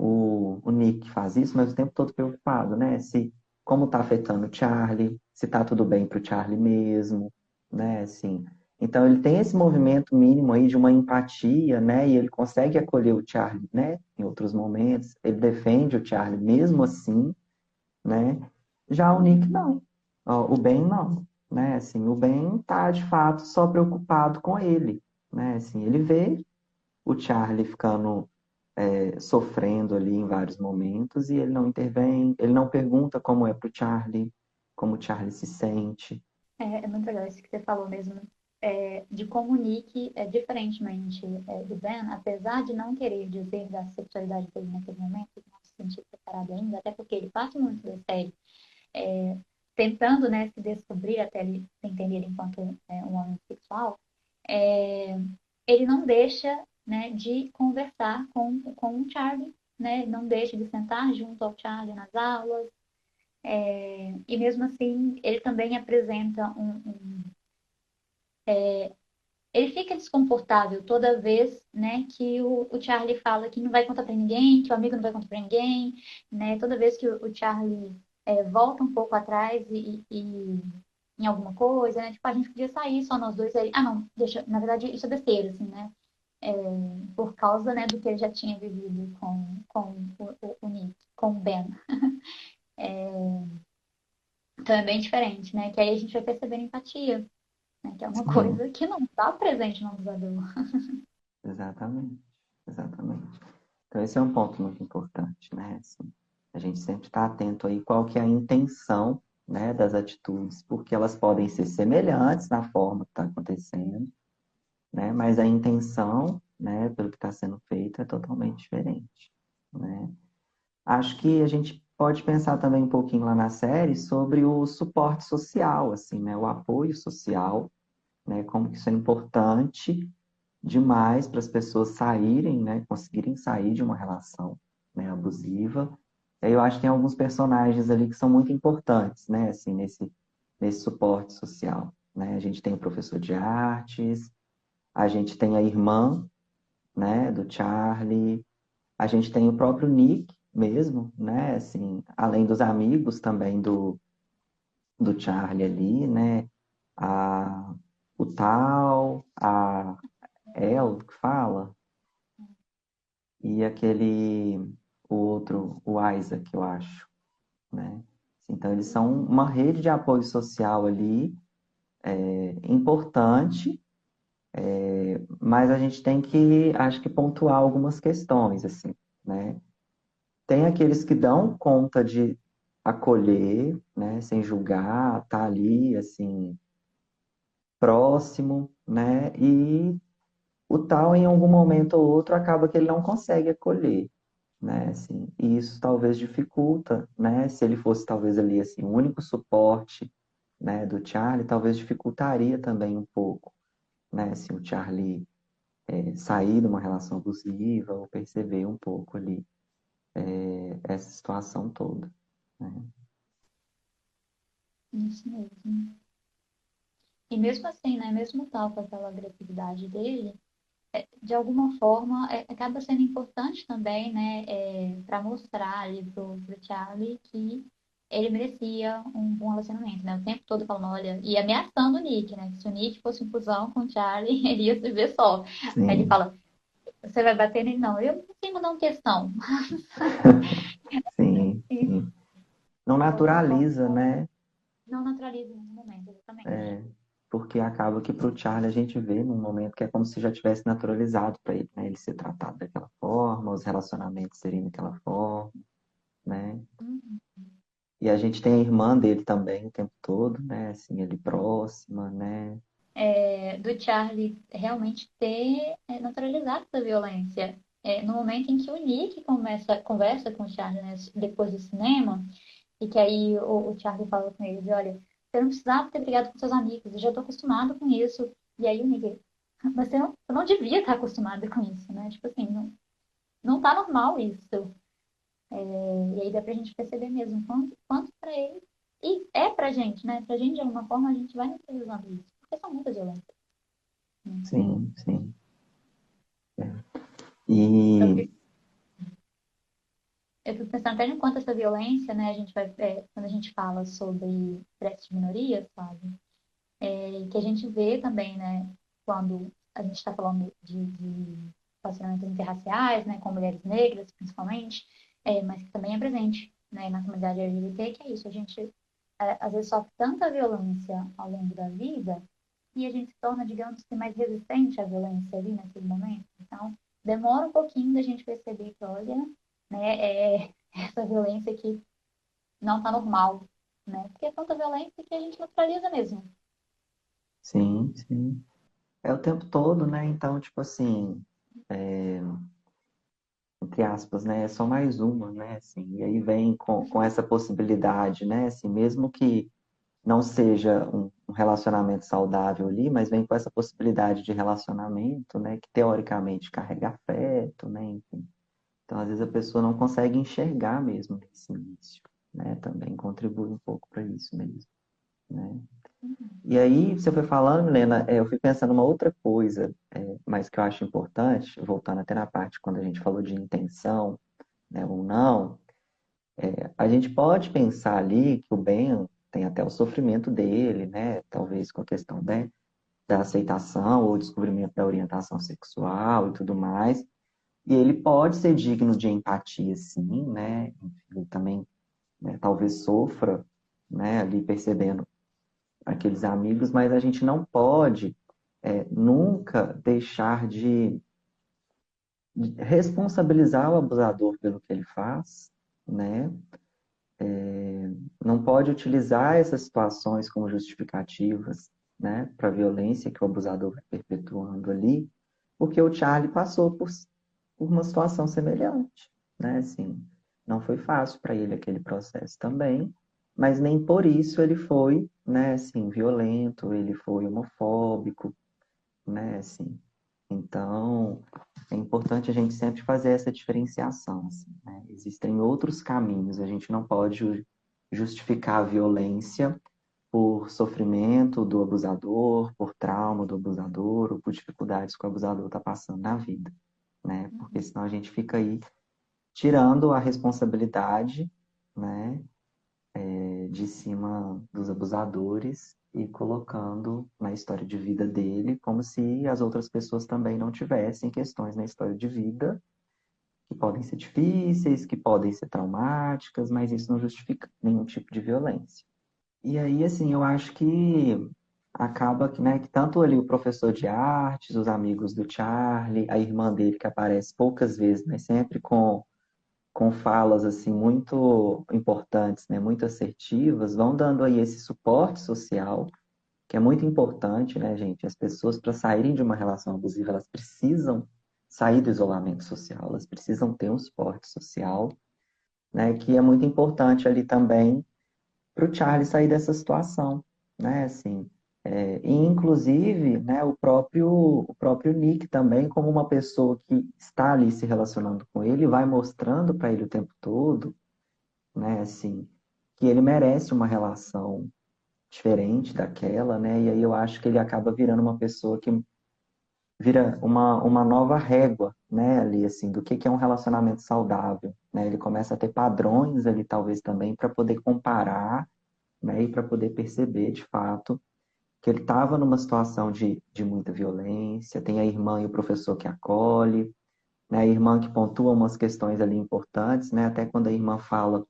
[SPEAKER 1] o Nick faz isso, mas o tempo todo preocupado, né? Se como está afetando o Charlie, se está tudo bem para o Charlie mesmo, né? Assim, então ele tem esse movimento mínimo aí de uma empatia, né? E ele consegue acolher o Charlie, né? Em outros momentos, ele defende o Charlie mesmo assim, né? Já o Nick não. Ó, o Ben não, né? Assim, o Ben tá de fato só preocupado com ele, né? Assim, ele vê o Charlie ficando sofrendo ali em vários momentos e ele não intervém, ele não pergunta como é pro Charlie, como o Charlie se sente.
[SPEAKER 2] É muito legal isso que você falou mesmo. De como o Nick, diferentemente do Ben, apesar de não querer dizer da sexualidade dele naquele momento, não se sentir preparado ainda, até porque ele passa muito da série tentando, né, se descobrir até ele se entender enquanto um homem sexual, é, ele não deixa, né, de conversar com o Charlie, né, não deixa de sentar junto ao Charlie nas aulas, e mesmo assim ele também apresenta ele fica desconfortável toda vez, né, que o Charlie fala que não vai contar para ninguém, que o amigo não vai contar para ninguém, né, toda vez que o Charlie volta um pouco atrás e em alguma coisa, né, tipo, a gente podia sair só nós dois aí. Ah, não, deixa, na verdade isso é besteira, assim, né, é, por causa, né, do que ele já tinha vivido com o Nick, com o Ben. Então é bem diferente, né, que aí a gente vai percebendo empatia, né, que é uma
[SPEAKER 1] Sim,
[SPEAKER 2] coisa que não está presente no abusador.
[SPEAKER 1] exatamente, exatamente. Então esse é um ponto muito importante, né? Assim, a gente sempre está atento aí qual que é a intenção, né, das atitudes, porque elas podem ser semelhantes na forma que está acontecendo, né? Mas a intenção, né, pelo que está sendo feito é totalmente diferente, né? Acho que a gente pode pensar também um pouquinho lá na série sobre o suporte social, assim, né? O apoio social, né? Como que isso é importante demais para as pessoas saírem, né? Conseguirem sair de uma relação, né, abusiva. E aí eu acho que tem alguns personagens ali que são muito importantes, né? Assim, nesse suporte social, né? A gente tem o professor de artes, a gente tem a irmã, né, do Charlie, a gente tem o próprio Nick mesmo, né? Assim, além dos amigos também do Charlie ali, né? A, o Tal, a El, que fala, e aquele, o outro, o Isaac, eu acho, né? Então, eles são uma rede de apoio social ali, importante, mas a gente tem que, acho que, pontuar algumas questões, assim, né? Tem aqueles que dão conta de acolher, né, sem julgar, tá ali, assim, próximo, né, e o tal, em algum momento ou outro, acaba que ele não consegue acolher, né, assim, e isso talvez dificulta, né, se ele fosse talvez ali, assim, o único suporte, né, do Charlie, talvez dificultaria também um pouco, né, se o Charlie sair de uma relação abusiva ou perceber um pouco ali essa situação toda, né.
[SPEAKER 2] Isso mesmo. E mesmo assim, né, mesmo tal com aquela agressividade dele, de alguma forma acaba sendo importante também, né, para mostrar ali pro Charlie que ele merecia um bom relacionamento, né? O tempo todo falando, olha, e ameaçando o Nick, né? Que se o Nick fosse um cuzão com o Charlie, ele ia se ver só. Aí ele
[SPEAKER 1] Sim.
[SPEAKER 2] fala, você vai bater nele, não. Eu não consigo dar uma questão.
[SPEAKER 1] Sim,
[SPEAKER 2] E
[SPEAKER 1] sim. Não
[SPEAKER 2] vamos,
[SPEAKER 1] naturaliza, né?
[SPEAKER 2] não naturaliza no momento, exatamente.
[SPEAKER 1] É, porque acaba que pro Charlie a gente vê num momento que é como se já tivesse naturalizado para ele, né? Ele ser tratado daquela forma, os relacionamentos serem daquela forma, né?
[SPEAKER 2] Uhum.
[SPEAKER 1] E a gente tem a irmã dele também o tempo todo, né? Assim, ele próxima, né?
[SPEAKER 2] Do Charlie realmente ter naturalizado essa violência. No momento em que o Nick conversa com o Charlie, né, depois do cinema, e que aí o Charlie fala com ele, olha, você não precisava ter brigado com seus amigos, eu já estou acostumado com isso. E aí o Nick, mas você não devia estar acostumado com isso, né? Tipo assim, não tá normal isso. E aí dá pra gente perceber mesmo quanto pra ele, e é pra gente, né? Pra gente, de alguma forma, a gente vai naturalizando isso, porque são muitas violências. Né?
[SPEAKER 1] Sim, sim.
[SPEAKER 2] Eu
[SPEAKER 1] E
[SPEAKER 2] fico, eu fico pensando até em quanto essa violência, né, a gente vai, quando a gente fala sobre direitos de minorias, sabe? Que a gente vê também, né, quando a gente está falando de relacionamentos interraciais, né, com mulheres negras, principalmente, mas que também é presente, né, na comunidade LGBT, que é isso, a gente às vezes sofre tanta violência ao longo da vida e a gente se torna, digamos que, mais resistente à violência ali naquele momento. Então, demora um pouquinho da gente perceber que, olha, né, essa violência que não está normal, né? Porque é tanta violência que a gente naturaliza mesmo.
[SPEAKER 1] sim, sim. É o tempo todo, né? Então, tipo assim, entre aspas, né? É só mais uma, né? Assim, e aí vem com essa possibilidade, né? Assim, mesmo que não seja um relacionamento saudável ali, mas vem com essa possibilidade de relacionamento, né? Que teoricamente carrega afeto, né? Enfim. Então, às vezes a pessoa não consegue enxergar mesmo esse início, né? Também contribui um pouco para isso mesmo, né? E aí, você foi falando, Milena, eu fui pensando uma outra coisa, mas que eu acho importante, voltando até na parte quando a gente falou de intenção, né, ou não, a gente pode pensar ali que o Ben tem até o sofrimento dele, né, talvez com a questão, né, da aceitação ou descobrimento da orientação sexual e tudo mais, e ele pode ser digno de empatia, sim, né, enfim, ele também, né, talvez sofra, né, ali percebendo aqueles amigos, mas a gente não pode nunca deixar de responsabilizar o abusador pelo que ele faz, né? Não pode utilizar essas situações como justificativas, né, para a violência que o abusador vai perpetuando ali, porque o Charlie passou por uma situação semelhante, né? Assim, não foi fácil para ele aquele processo também, mas nem por isso ele foi, né, assim, violento, ele foi homofóbico, né, assim. Então, é importante a gente sempre fazer essa diferenciação, assim, né? Existem outros caminhos, a gente não pode justificar a violência por sofrimento do abusador, por trauma do abusador, ou por dificuldades que o abusador está passando na vida, né? Porque senão a gente fica aí tirando a responsabilidade, né, de cima dos abusadores e colocando na história de vida dele como se as outras pessoas também não tivessem questões na história de vida que podem ser difíceis, que podem ser traumáticas, mas isso não justifica nenhum tipo de violência. E aí, assim, eu acho que acaba que, né, que tanto ali o professor de artes, os amigos do Charlie, a irmã dele que aparece poucas vezes, mas sempre com falas assim muito importantes, né, muito assertivas, vão dando aí esse suporte social, que é muito importante, né, gente? As pessoas para saírem de uma relação abusiva, elas precisam sair do isolamento social, elas precisam ter um suporte social, né, que é muito importante ali também para o Charlie sair dessa situação, né? Assim, e inclusive, né, o próprio Nick também, como uma pessoa que está ali se relacionando com ele, vai mostrando para ele o tempo todo, né? Assim, que ele merece uma relação diferente daquela, né? E aí eu acho que ele acaba virando uma pessoa que vira uma nova régua, né? Ali, assim, do que é um relacionamento saudável, né? Ele começa a ter padrões ali, talvez também, para poder comparar, né, e para poder perceber de fato que ele estava numa situação de muita violência, tem a irmã e o professor que acolhe, né? A irmã que pontua umas questões ali importantes, né? Até quando a irmã fala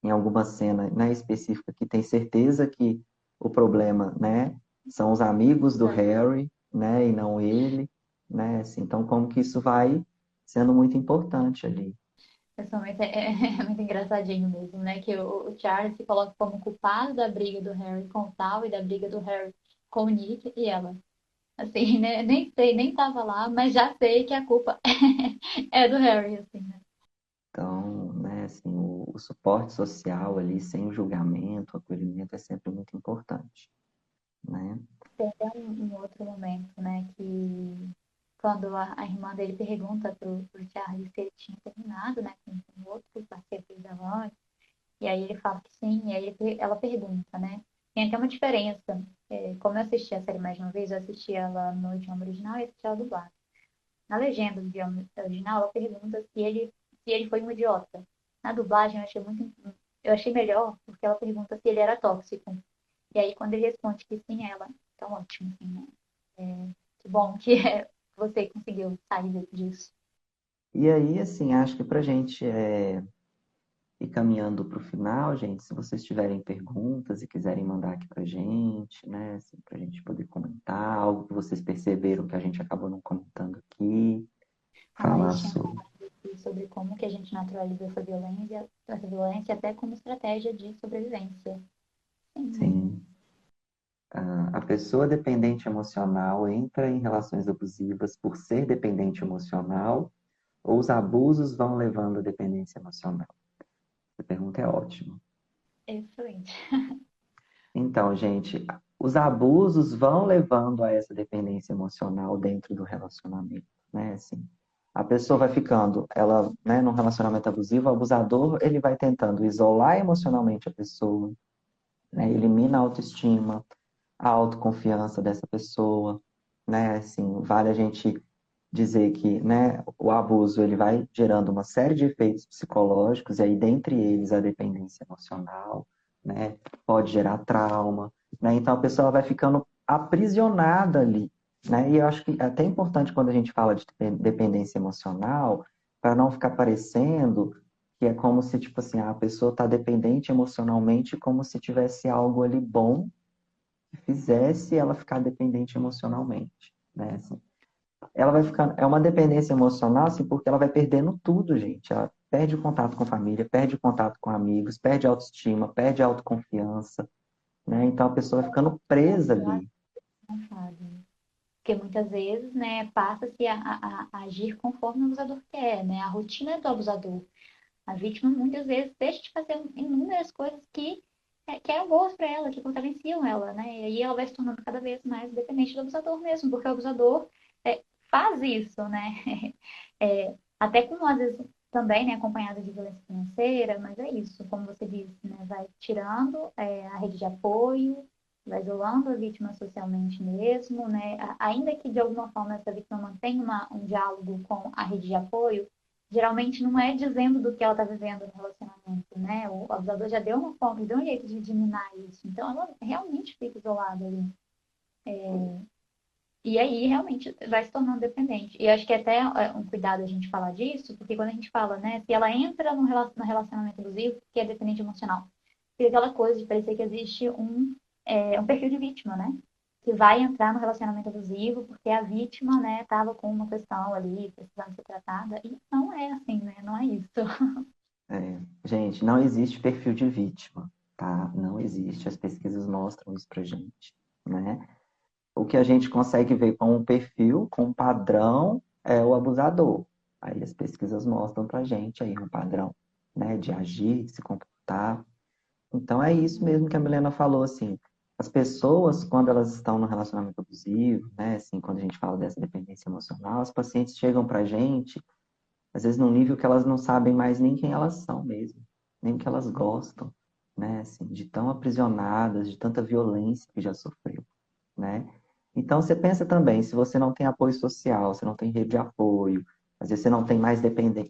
[SPEAKER 1] em alguma cena, né, específica que tem certeza que o problema, né, são os amigos do Harry, né, e não ele, né? Assim, então como que isso vai sendo muito importante ali.
[SPEAKER 2] Pessoalmente é muito engraçadinho mesmo, né? Que o Charles se coloca como culpado da briga do Harry com o Tal e da briga do Harry com o Nick e ela. Assim, né? Nem sei, nem tava lá, mas já sei que a culpa é do Harry, assim, né?
[SPEAKER 1] Então, né, assim, o suporte social ali, sem julgamento, acolhimento é sempre muito importante, né?
[SPEAKER 2] Tem até um outro momento, né? Que quando a irmã dele pergunta pro Charles se ele tinha terminado, né? Com um outro parceiro dela antes. E aí ele fala que sim, e aí ela pergunta, né? Tem até uma diferença. Como eu assisti a série mais de uma vez, eu assisti ela no idioma original e assisti ela dublada. Na legenda do idioma original, ela pergunta se ele foi um idiota. Na dublagem, eu achei melhor, porque ela pergunta se ele era tóxico. E aí, quando ele responde que sim, ela, então ótimo, assim, né? Que bom que você conseguiu sair disso.
[SPEAKER 1] E aí, assim, acho que pra gente ir caminhando para o final, gente, se vocês tiverem perguntas e quiserem mandar aqui pra gente, né, assim, pra gente poder comentar, algo que vocês perceberam que a gente acabou não comentando aqui,
[SPEAKER 2] A
[SPEAKER 1] falar
[SPEAKER 2] Laís tinha
[SPEAKER 1] sobre.
[SPEAKER 2] falado aqui sobre como que a gente naturaliza essa violência até como estratégia de sobrevivência. Sim, né?
[SPEAKER 1] Sim, a pessoa dependente emocional entra em relações abusivas por ser dependente emocional ou os abusos vão levando à dependência emocional? Essa pergunta é ótima.
[SPEAKER 2] Excelente.
[SPEAKER 1] Então, gente, os abusos vão levando a essa dependência emocional dentro do relacionamento, né? Assim, a pessoa vai ficando, ela, né, num relacionamento abusivo, o abusador, ele vai tentando isolar emocionalmente a pessoa, né? Elimina a autoestima, a autoconfiança dessa pessoa, né? Assim, vale a gente dizer que, né, o abuso ele vai gerando uma série de efeitos psicológicos e aí dentre eles a dependência emocional, né? Pode gerar trauma, né? Então a pessoa vai ficando aprisionada ali, né? E eu acho que é até importante quando a gente fala de dependência emocional, para não ficar parecendo que é como se, tipo assim, a pessoa está dependente emocionalmente, como se tivesse algo ali bom que fizesse ela ficar dependente emocionalmente, né? Assim, ela vai ficando, é uma dependência emocional, assim, porque ela vai perdendo tudo, gente. Ela perde o contato com a família, perde o contato com amigos, perde a autoestima, perde a autoconfiança, né? Então a pessoa vai ficando presa
[SPEAKER 2] Eu acho
[SPEAKER 1] ali.
[SPEAKER 2] engraçado. Porque muitas vezes, né, passa-se a agir conforme o abusador quer, né? A rotina do abusador. A vítima muitas vezes deixa de fazer inúmeras coisas que eram boas para ela, que fortaleciam ela, né? E aí ela vai se tornando cada vez mais dependente do abusador mesmo, porque o abusador faz isso, né? Até com, às vezes, também, né, acompanhado de violência financeira, mas é isso, como você disse, né? Vai tirando a rede de apoio, vai isolando a vítima socialmente mesmo, né? Ainda que de alguma forma essa vítima mantenha um diálogo com a rede de apoio, geralmente não é dizendo do que ela está vivendo no relacionamento, né? O abusador já deu uma forma, deu um jeito de minar isso. Então ela realmente fica isolada ali. E aí realmente vai se tornando dependente. E eu acho que até é um cuidado a gente falar disso, porque quando a gente fala, né, se ela entra no relacionamento abusivo, que é dependente emocional, fica aquela coisa de parecer que existe um perfil de vítima, né? Que vai entrar no relacionamento abusivo porque a vítima, né, estava com uma questão ali, precisando ser tratada. E não é assim, né? Não é isso.
[SPEAKER 1] Gente, não existe perfil de vítima, tá? Não existe. As pesquisas mostram isso pra gente, né? O que a gente consegue ver com um perfil, com um padrão, é o abusador. Aí as pesquisas mostram pra gente aí um padrão, né, de agir, de se comportar. Então é isso mesmo que a Milena falou, assim, as pessoas, quando elas estão no relacionamento abusivo, né, assim, quando a gente fala dessa dependência emocional, as pacientes chegam pra gente, às vezes num nível que elas não sabem mais nem quem elas são mesmo, nem o que elas gostam, né, assim, de tão aprisionadas, de tanta violência que já sofreu, né? Então você pensa também, se você não tem apoio social, você não tem rede de apoio, às vezes você não tem mais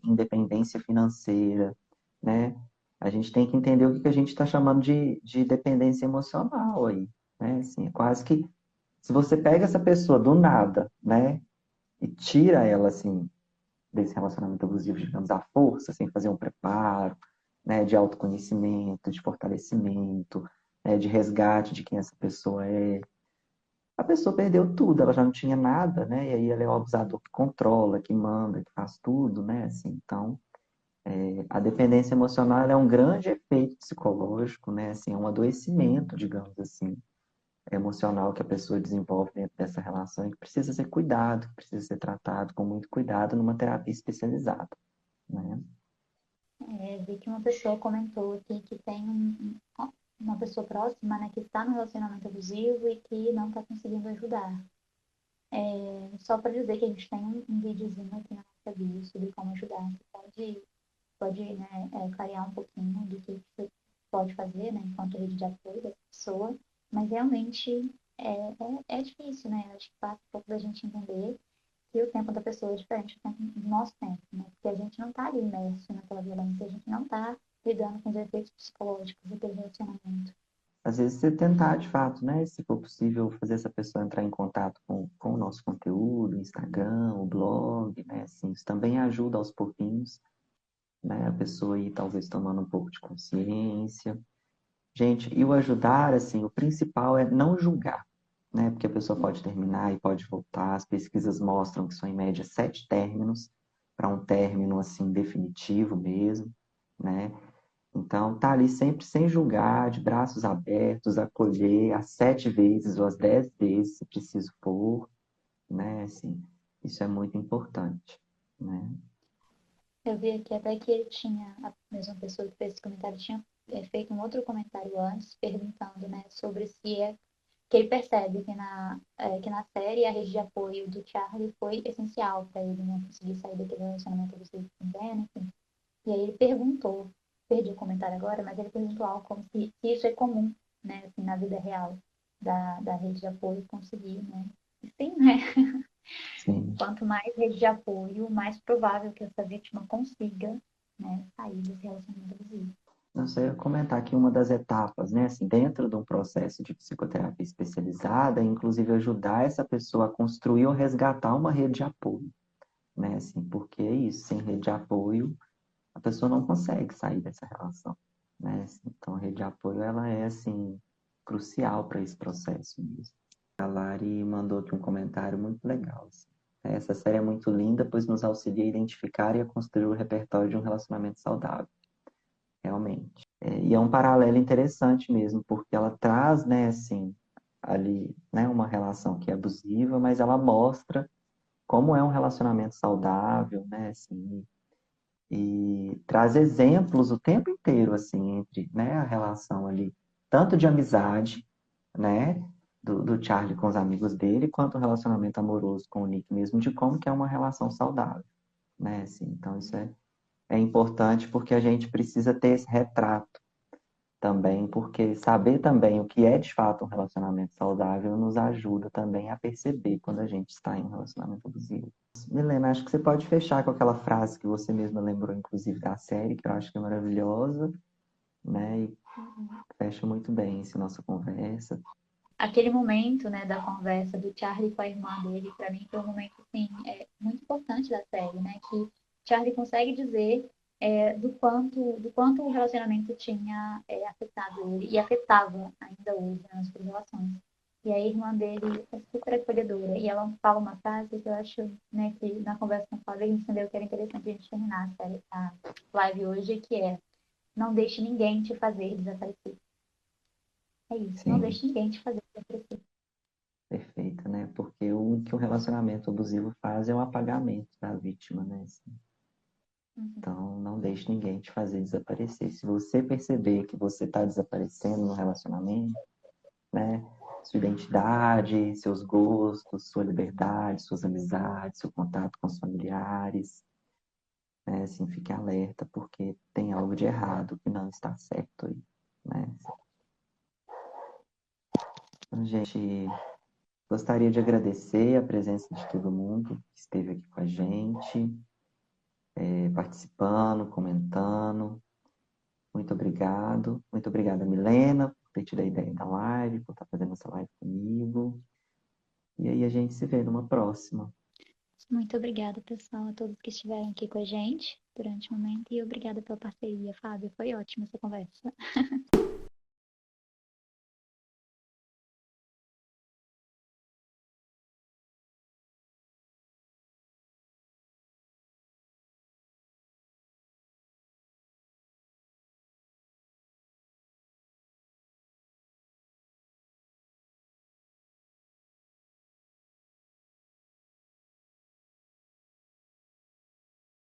[SPEAKER 1] independência financeira, né? A gente tem que entender o que a gente está chamando de dependência emocional aí, né? Assim, é quase que se você pega essa pessoa do nada, né, e tira ela assim desse relacionamento abusivo, digamos, à força, sem fazer um preparo, né, de autoconhecimento, de fortalecimento, né, de resgate de quem essa pessoa é. A pessoa perdeu tudo, ela já não tinha nada, né? E aí ela é o abusador que controla, que manda, que faz tudo, né? Assim, então, a dependência emocional ela é um grande efeito psicológico, né? Assim, é um adoecimento, digamos assim, emocional que a pessoa desenvolve dentro dessa relação e que precisa ser cuidado, que precisa ser tratado com muito cuidado numa terapia especializada, né?
[SPEAKER 2] Vi que uma pessoa comentou aqui que tem uma pessoa próxima, né, que está no relacionamento abusivo e que não está conseguindo ajudar. Só para dizer que a gente tem um videozinho aqui na nossa bio sobre como ajudar. Você pode né, clarear um pouquinho do que você pode fazer, né, enquanto rede de apoio dessa pessoa. Mas realmente é difícil, né? Acho que passa um pouco da gente entender que o tempo da pessoa é diferente do tempo do nosso tempo, né? Porque a gente não está ali imerso naquela violência, a gente não está lidando com os efeitos psicológicos daquele relacionamento.
[SPEAKER 1] Às vezes você tentar, de fato, né? Se for possível, fazer essa pessoa entrar em contato com o nosso conteúdo, o Instagram, o blog, né? Assim, isso também ajuda aos pouquinhos, né? A pessoa ir talvez tomando um pouco de consciência. Gente, e o ajudar, assim, o principal é não julgar, né? Porque a pessoa pode terminar e pode voltar. As pesquisas mostram que são, em média, 7 términos para um término, assim, definitivo mesmo, né? Então, tá ali sempre sem julgar, de braços abertos, acolher as 7 vezes ou as 10 vezes, se preciso for, né? Assim, isso é muito importante, né?
[SPEAKER 2] Eu vi aqui até que ele tinha, a mesma pessoa que fez esse comentário, tinha feito um outro comentário antes, perguntando, né, sobre se que ele percebe que na série a rede de apoio do Charlie foi essencial para ele, né, conseguir sair daquele relacionamento abusivo com o Ben, enfim. E aí ele perguntou, perdi o comentário agora, mas ele perguntou algo como se isso é comum, né, assim, na vida real da rede de apoio conseguir, né. E sim, né?
[SPEAKER 1] Sim.
[SPEAKER 2] Quanto mais rede de apoio, mais provável que essa vítima consiga, né, sair desse relacionamento abusivo.
[SPEAKER 1] Não sei, eu ia comentar aqui uma das etapas, né? Assim, dentro de um processo de psicoterapia especializada, inclusive ajudar essa pessoa a construir ou resgatar uma rede de apoio, né? Assim, porque é isso, sem rede de apoio, a pessoa não consegue sair dessa relação, né? Assim, então, a rede de apoio, ela é, assim, crucial para esse processo mesmo. A Lari mandou aqui um comentário muito legal, assim. Essa série é muito linda, pois nos auxilia a identificar e a construir o repertório de um relacionamento saudável, realmente. E é um paralelo interessante mesmo, porque ela traz, né, assim, ali, né, uma relação que é abusiva, mas ela mostra como é um relacionamento saudável, né, assim, e traz exemplos o tempo inteiro, assim, entre, né, a relação ali, tanto de amizade, né, do Charlie com os amigos dele, quanto o relacionamento amoroso com o Nick mesmo, de como que é uma relação saudável, né, assim, então isso é importante porque a gente precisa ter esse retrato também, porque saber também o que é de fato um relacionamento saudável nos ajuda também a perceber quando a gente está em um relacionamento abusivo. Milena, acho que você pode fechar com aquela frase que você mesma lembrou, inclusive, da série, que eu acho que é maravilhosa, né? E fecha muito bem essa nossa conversa.
[SPEAKER 2] Aquele momento, né, da conversa do Charlie com a irmã dele, para mim foi um momento, assim, muito importante da série, né, que Charlie consegue dizer do quanto o relacionamento tinha afetado ele e afetava ainda hoje nas suas relações. E a irmã dele é super acolhedora e ela fala uma frase que eu acho, né, que na conversa com o Fábio a gente entendeu que era interessante a gente terminar a live hoje, que é: não deixe ninguém te fazer desaparecer. É isso, não
[SPEAKER 1] Sim,
[SPEAKER 2] deixe ninguém te fazer desaparecer.
[SPEAKER 1] perfeito, né? Porque o que o relacionamento abusivo faz é o apagamento da vítima, né? Assim,
[SPEAKER 2] Uhum.
[SPEAKER 1] então, não deixe ninguém te fazer desaparecer. Se você perceber que você está desaparecendo no relacionamento, né? Sua identidade, seus gostos, sua liberdade, suas amizades, seu contato com os familiares, né? Assim, fique alerta, porque tem algo de errado que não está certo aí, né? Então, gente, gostaria de agradecer a presença de todo mundo que esteve aqui com a gente, participando, comentando. Muito obrigado. Muito obrigada, Milena, por ter tido a ideia da live, por estar fazendo essa live comigo. E aí a gente se vê numa próxima.
[SPEAKER 2] Muito obrigada, pessoal, a todos que estiveram aqui com a gente durante o momento. E obrigada pela parceria, Fábio. Foi ótima essa conversa.